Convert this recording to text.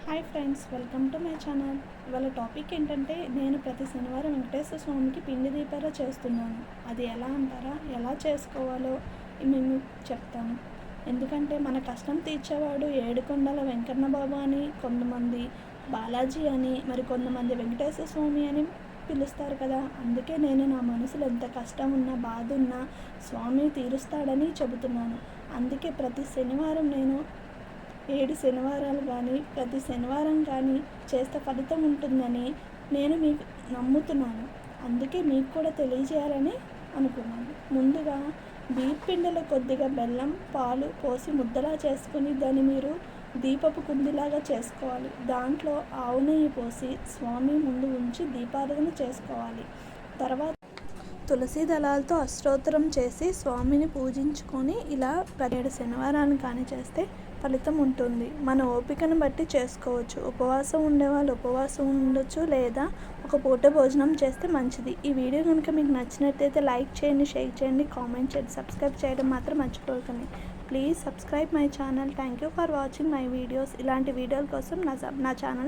Hi friends, welcome to my channel. ఇవాళ topic ఏంటంటే, నేను ప్రతి శనివారం వెంకటేశ్వర స్వామికి పిండి దీపాలు చేస్తున్నాను. అది ఎలా అంటారా, ఎలా చేసుకోవాలో మేము చెప్తాను. ఎందుకంటే మన కష్టం తీర్చేవాడు ఏడుకొండల వెంకన్న బాబు అని కొంతమంది, బాలాజీ అని, మరి కొంతమంది వెంకటేశ్వర స్వామి అని పిలుస్తారు కదా. అందుకే నేను నా మనసులో ఎంత కష్టం ఉన్నా, బాధ ఉన్నా స్వామి తీరుస్తాడని చెబుతున్నాను. అందుకే ప్రతి శనివారం నేను 7 శనివారాలు కానీ, ప్రతి శనివారం కానీ చేస్తే ఫలితం ఉంటుందని నేను మీకు నమ్ముతున్నాను. అందుకే మీకు కూడా తెలియజేయాలని అనుకున్నాను. ముందుగా బియ్యపిండిలో కొద్దిగా బెల్లం, పాలు పోసి ముద్దలా చేసుకుని దాన్ని మీరు దీపపు కుందిలాగా చేసుకోవాలి. దాంట్లో ఆవు నెయ్యి పోసి స్వామి ముందు ఉంచి దీపారాధన చేసుకోవాలి. తర్వాత తులసి దళాలతో అష్టోత్తరం చేసి స్వామిని పూజించుకొని ఇలా 7 శనివారాలు కానీ చేస్తే ఫలితం ఉంటుంది. మన ఓపికను బట్టి చేసుకోవచ్చు. ఉపవాసం ఉండేవాళ్ళు ఉపవాసం ఉండొచ్చు, లేదా ఒక పూట భోజనం చేస్తే మంచిది. ఈ వీడియో కనుక మీకు నచ్చినట్టయితే లైక్ చేయండి, షేర్ చేయండి, కామెంట్ చేయండి, సబ్స్క్రైబ్ చేయడం మాత్రం మర్చిపోకండి. Please subscribe my channel. Thank you for watching my videos. ఇలాంటి వీడియోల కోసం నా ఛానల్